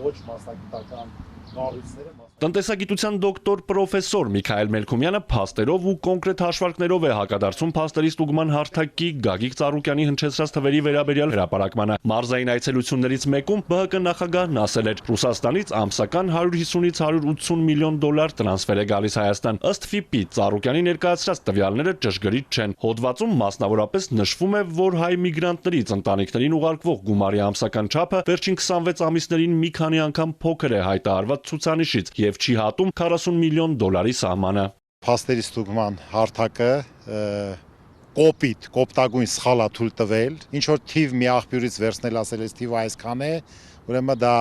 ոչ մասնագիտական կառույցները։ Տնտեսագիտության դոկտոր պրոֆեսոր Միքայել Մելքումյանը փաստերով ու կոնկրետ հաշվարկներով է հակադարձում փաստերի ստուգման հարթակի Գագիկ Ծառուկյանի հնչեցրած թվերի վերաբերյալ հրապարակմանը։ Մարզային այցելություններից մեկում ԲՀԿ նախագահն ասել էր. Ռուսաստանից ամսական 150-ից 180 միլիոն դոլար տրանսֆեր է գալիս Հայաստան։ Ըստ ՖԻՊ-ի Ծառուկյանի ներկայացրած տվյալները ճշգրիտ չեն։ Հոդվածում մասնավորապես նշվում է, որ հայ միգրանտներից ընտանիքներին ուղարկվող գումարի ամսական չափը վերջին 26 ամիսներին մի քանի անգամ փոքր է հայտարարված ցուցանիշից եւ չի հատում 40 միլիոն դոլարի սահմանը։ Փաստերի ստուգման հարթակը կոպտագույն սխալ է թույլ տվել, ինչ որ թիվ մի աղբյուրից վերցնել ասել էս թիվը այսքան է, ուրեմն դա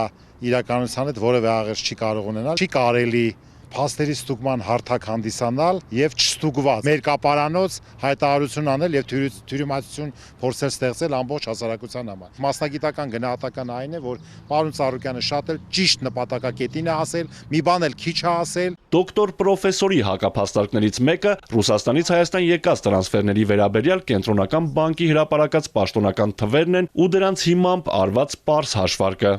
իրականության հետ որևէ աղերս չի կարող ունենալ, չի կարելի փաստերի ստուգման հարթակ հանդիսանալ եւ չստուգված մերկապարանոց հայտարարություն անել եւ թյուրիմացություն փորձել ստեղծել ամբողջ հասարակության համար։ Մասնագիտական գնահատական այն է, որ պարոն Ծառուկյանը շատ էլ ճիշտ նպատակակետին է ասել, մի բան էլ քիչ է ասել։ Դոկտոր պրոֆեսորի հակափաստարկներից մեկը Ռուսաստանից Հայաստան եկած տրանսֆերների վերաբերյալ կենտրոնական բանկի հրապարակած պաշտոնական թվերն են ու դրանց հիմամբ արված պարզ հաշվարկը։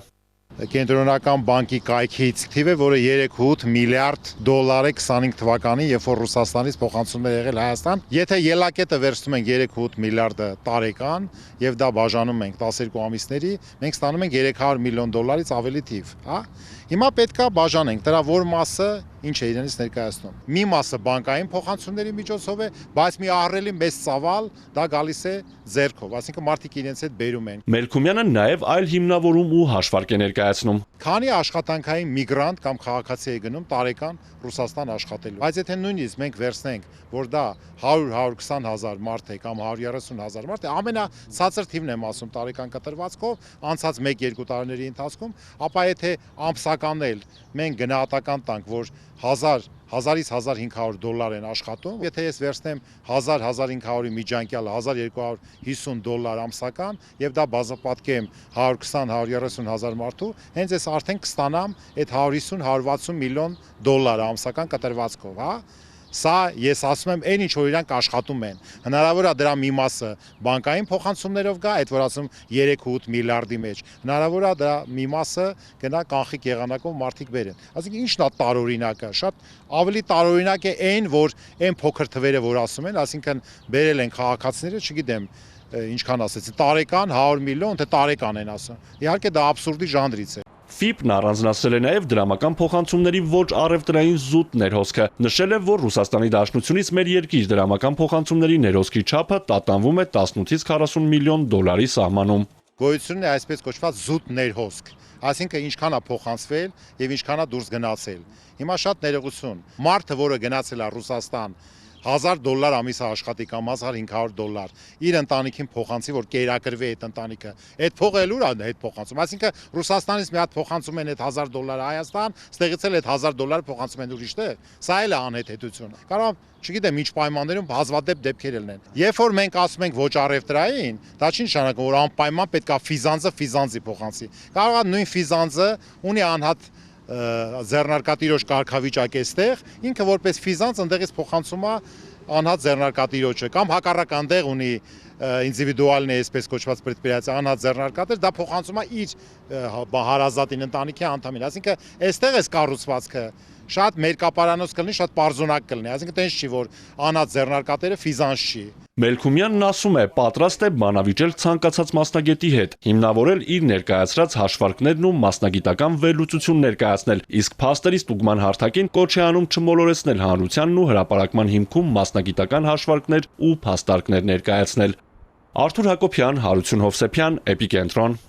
Կենտրոնական բանկի կայքից թիվ է, որը 3.8 միլիարդ դոլար է 25 թվականին, երբ որ Ռուսաստանից փոխանցումներ եղել Հայաստան։ Եթե ելակետը վերցնում ենք 3.8 միլիարդը տարեկան եւ դա բաժանում ենք 12 ամիսների, մենք ստանում ենք 300 միլիոն դոլարից ավելի թիվ, հա։ Հիմա պետքա բաժանենք դրա որ մասը ինչ է իրենից ներկայացնում։ Մի մասը բանկային փոխանցումների միջոցով է, բայց մի ահռելի մեծ ծավալ դա գալիս է ձեռքով, այսինքն մարդիկ իրենց հետ բերում են։ Մելքումյանը նաև այլ հիմնավորում ու հաշվարկ է ներկայացնում։ Քանի աշխատանքային միգրանտ կամ քաղաքացի է գնում տարեկան Ռուսաստան աշխատելու։ Բայց եթե նույնիսկ մենք վերցնենք, որ դա 100-120 հազար մարդ է կամ 130 հազար մարդ է, ամենացածր թիվն եմ ասում տարեկան կտրվածքով անցած 1-2 տարիների ընթացքում, ապա եթե ամսականել մենք գնահատական տանք, որ 1000-ից 1500 դոլար են աշխատում, եթե ես վերցնեմ 1000-1500-ի միջանկյալը 1250 դոլար ամսական եւ դա բազապատկեմ 120-130 հազար մարդու, հենց ես արդեն կստանամ այդ 150-160 միլիոն դոլար ամսական կտրվածքով, հա։ Սա ես ասում եմ այն ինչ որ իրանք աշխատում են։ Հնարավոր է դրա մի մասը բանկային փոխանցումներով գա, այդ որ ասում 3.8 միլիարդի մեջ։ Հնարավոր է դրա մի մասը գնա կանխիկ եղանակով մարդիկ բերեն։ Այսինքն ի՞նչն է տարօրինակը։ Շատ ավելի տարօրինակ է այն, որ այն փոքր թվերը որ ասում են, այսինքն բերել են քաղաքացիները, չգիտեմ, ինչքան ասեցի, տարեկան 100 միլիոն, թե տարեկան են ասում։ Իհարկե դա աբսուրդի ժանրից է։ ՖԻՊ-ն առանձնացրել է նաև դրամական փոխանցումների ոչ առևտրային զուտ ներհոսքը։ Նշել է, որ Ռուսաստանի Դաշնությունից մեր երկիր դրամական փոխանցումների ներհոսքի չափը տատանվում է 18-ից 40 միլիոն դոլարի սահմանում։ Գոյությունն է այսպես կոչված զուտ ներհոսք, այսինքն ինչքան է փոխանցվել եւ ինչքան է դուրս գնացել։ Հիմա շատ ներողություն։ Մարդը, որը գնացել է Ռուսաստան $1000 ամիսը աշխատի կամ $1500 իր ընտանիքին փոխանցի, որ կերակրվի այդ ընտանիքը, այդ փողը էլ ուր է հետ փոխանցում, այսինքն Ռուսաստանից մի հատ փոխանցում են այդ $1000 Հայաստան, ստեղից էլ այդ $1000 փոխանցում են ուրիշ տեղ, սա էլ է անհեթեթություն։ Կարող չգիտեմ ինչ պայմաններում հազվադեպ դեպքեր են։ Երբ որ մենք ասում ենք ոչ առևտրային, դա չի նշանակում, որ անպայման պետքա ֆիզանձը ֆիզանձի փոխանցի։ Կարող է նույն ֆիզանձը ունի անհատ ձեռնարկատիրոջ կարգավիճակ էստեղ, ինքը որպես ֆիզանց ընդեղից փոխանցում է անհատ ձեռնարկատիրոջը կամ հակառակ այնտեղ ունի ինդիվիդուալն է այսպես կոչված պրեդպրիացիա անհատ ձեռնարկատիր, դա փոխանցում է իր հարազատին ընտանիքի անդամին, այսինքն այստեղ է կառուցվածքը շատ մերկապարանոց կլինի, շատ պարզունակ կլինի, այսինքն տենց չի, որ անհատ ձեռնարկատերը ֆիզանց չի։ Մելքումյանն ասում է, պատրաստ է բանավիճել ցանկացած մասնագետի հետ, հիմնավորել իր ներկայացրած հաշվարկներն ու մասնագիտական վերլուծություն ներկայացնել, իսկ փաստերի ստուգման հարթակին կոչ է անում չմոլորեցնել հանրությանն ու հրապարակման հիմքում մասնագիտական հաշվարկներ ու փաստարկներ ներկայացնել։ Արթուր Հակոբյան, Հարություն Հովսեփյան, Էպիկենտրոն։